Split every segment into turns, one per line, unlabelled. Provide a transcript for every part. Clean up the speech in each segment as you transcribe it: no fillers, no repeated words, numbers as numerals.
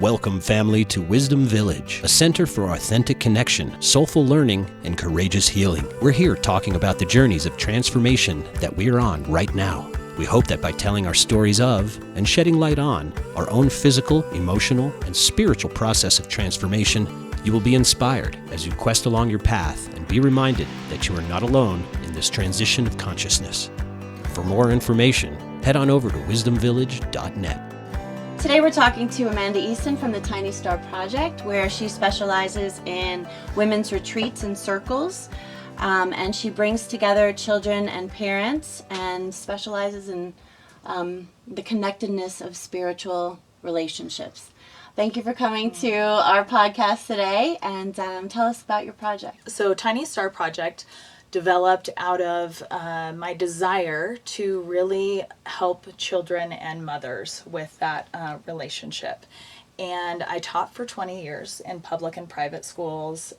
Welcome, family, to Wisdom Village, a center for authentic connection, soulful learning, and courageous healing. We're here talking about the journeys of transformation that we're on right now. We hope that by telling our stories of, and shedding light on, our own physical, emotional, and spiritual process of transformation, you will be inspired as you quest along your path and be reminded that you are not alone in this transition of consciousness. For more information, head on over to wisdomvillage.net.
Today we're talking to Amanda Easton from the Tiny Star Project, where she specializes in women's retreats and circles, and she brings together children and parents and specializes in the connectedness of spiritual relationships. Thank you for coming to our podcast today, and tell us about your project.
So Tiny Star Project developed out of my desire to really help children and mothers with that relationship. And I taught for 20 years in public and private schools,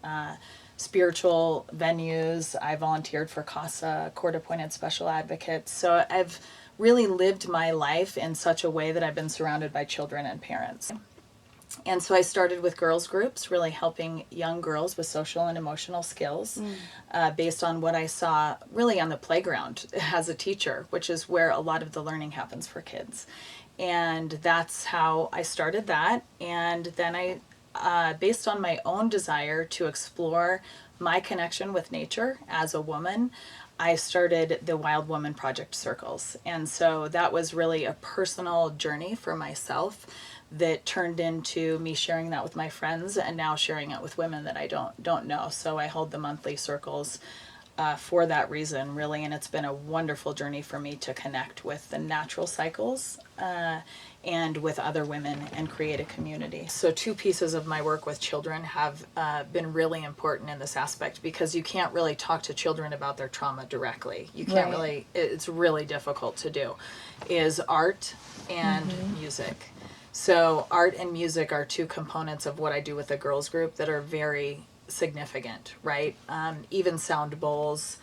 spiritual venues. I volunteered for CASA, court-appointed special advocates. So I've really lived my life in such a way that I've been surrounded by children and parents. And so I started with girls groups, really helping young girls with social and emotional skills based on what I saw really on the playground as a teacher, which is where a lot of the learning happens for kids. And that's how I started that. And then I, based on my own desire to explore my connection with nature as a woman, I started the Wild Woman Project Circles. And so that was really a personal journey for myself that turned into me sharing that with my friends and now sharing it with women that I don't know. So I hold the monthly circles for that reason, really, and it's been a wonderful journey for me to connect with the natural cycles and with other women and create a community. So 2 pieces of my work with children have been really important in this aspect, because you can't really talk to children about their trauma directly. You can't really, it's really difficult to do, is art and music. So art and music are 2 components of what I do with the girls group that are very significant, right? Even sound bowls,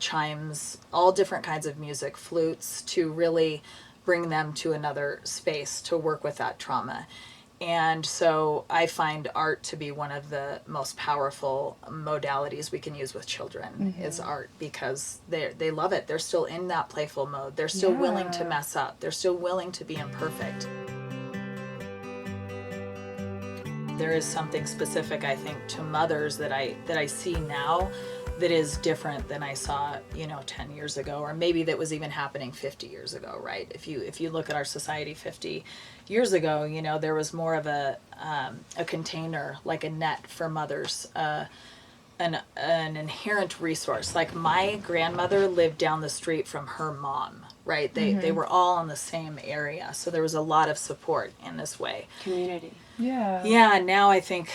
chimes, all different kinds of music, flutes, to really bring them to another space to work with that trauma. And so I find art to be one of the most powerful modalities we can use with children is art, because they love it. They're still in that playful mode. They're still willing to mess up. They're still willing to be imperfect. There is something specific, I think, to mothers that I see now that is different than I saw, 10 years ago, or maybe that was even happening 50 years ago, right? If you look at our society 50 years ago, there was more of a container, like a net for mothers, an inherent resource. Like my grandmother lived down the street from her mom, right? They were all in the same area, so there was a lot of support in this way.
Community.
Yeah, now I think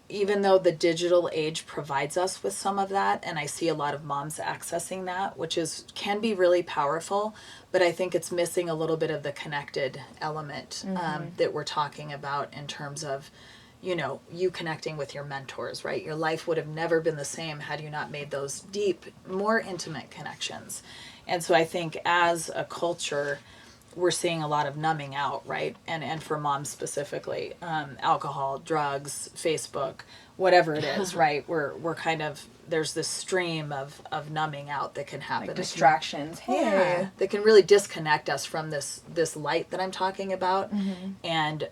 even though the digital age provides us with some of that, and I see a lot of moms accessing that, which can be really powerful, but I think it's missing a little bit of the connected element that we're talking about in terms of, you connecting with your mentors, right? Your life would have never been the same had you not made those deep, more intimate connections. And so I think as a culture, we're seeing a lot of numbing out, right? And for moms specifically, alcohol, drugs, Facebook, whatever it is, right? We're kind of, there's this stream of numbing out that can happen.
Like distractions.
That can really disconnect us from this light that I'm talking about, and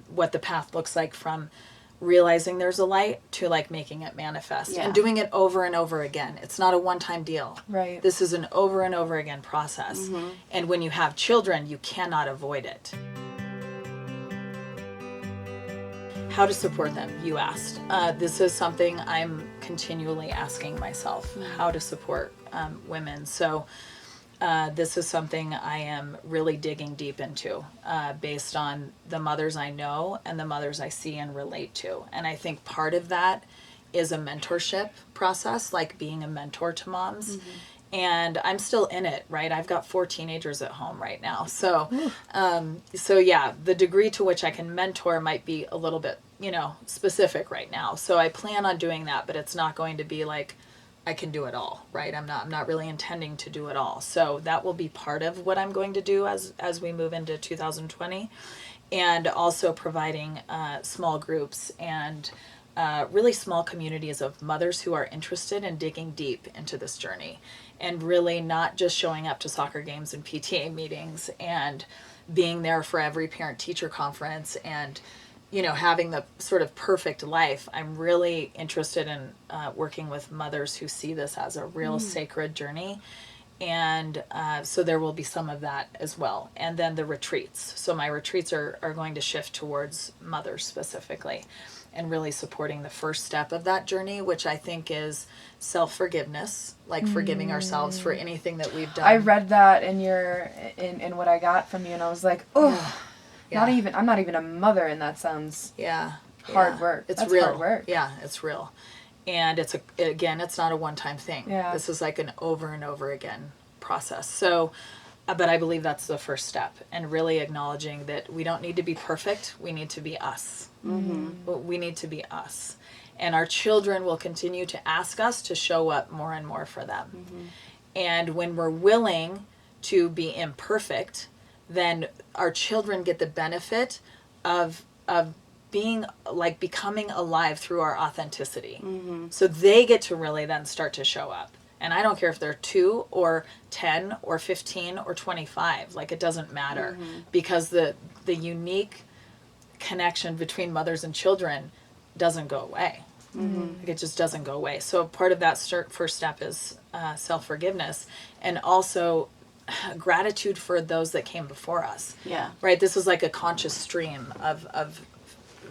what the path looks like from realizing there's a light to like making it manifest and doing it over and over again. It's not a one-time deal.
Right.
This is an over and over again process. And when you have children, you cannot avoid it. How to support them, you asked. This is something I'm continually asking myself, how to support women. So this is something I am really digging deep into based on the mothers I know and the mothers I see and relate to. And I think part of that is a mentorship process, like being a mentor to moms. And I'm still in it, right? I've got 4 teenagers at home right now. So, the degree to which I can mentor might be a little bit, specific right now. So I plan on doing that, but it's not going to be like I can do it all, right? I'm not really intending to do it all. So that will be part of what I'm going to do as we move into 2020, and also providing small groups and really small communities of mothers who are interested in digging deep into this journey, and really not just showing up to soccer games and PTA meetings and being there for every parent-teacher conference and having the sort of perfect life. I'm really interested in working with mothers who see this as a real sacred journey. And so there will be some of that as well. And then the retreats. So my retreats are going to shift towards mothers specifically, and really supporting the first step of that journey, which I think is self-forgiveness, like forgiving ourselves for anything that we've done.
I read that in what I got from you, and I was like, oh,
Yeah.
I'm not even a mother, and that sounds hard work.
It's
That's
real.
hard work.
Yeah, it's real. And it's not a one-time thing.
Yeah.
This is like an over and over again process. So, but I believe that's the first step, and really acknowledging that we don't need to be perfect. We need to be us. We need to be us. And our children will continue to ask us to show up more and more for them. And when we're willing to be imperfect, then our children get the benefit of being like becoming alive through our authenticity. So they get to really then start to show up. And I don't care if they're 2 or 10 or 15 or 25, like it doesn't matter, because the unique connection between mothers and children doesn't go away. Like it just doesn't go away. So part of that first step is self-forgiveness, and also gratitude for those that came before us.
Yeah.
Right? This was like a conscious stream of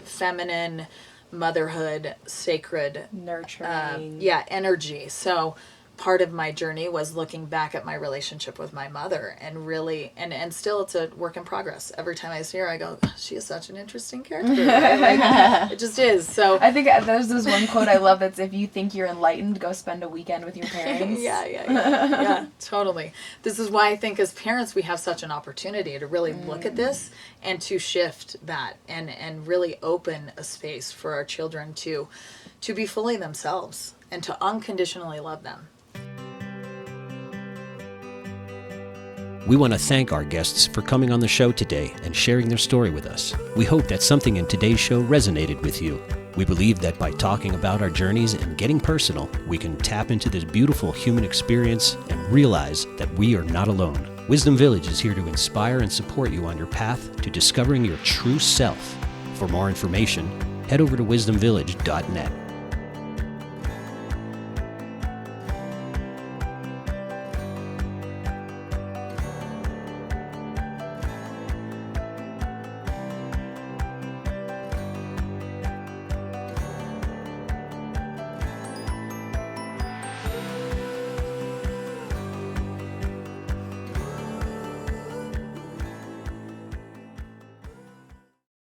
feminine motherhood, sacred
Nurturing.
energy. So part of my journey was looking back at my relationship with my mother, and really, and still it's a work in progress. Every time I see her, I go, she is such an interesting character. Right? Like, it just is. So
I think there's this one quote I love that's, if you think you're enlightened, go spend a weekend with your parents.
yeah, totally. This is why I think as parents we have such an opportunity to really look at this and to shift that, and really open a space for our children to be fully themselves and to unconditionally love them.
We want to thank our guests for coming on the show today and sharing their story with us. We hope that something in today's show resonated with you. We believe that by talking about our journeys and getting personal, we can tap into this beautiful human experience and realize that we are not alone. Wisdom Village is here to inspire and support you on your path to discovering your true self. For more information, head over to wisdomvillage.net.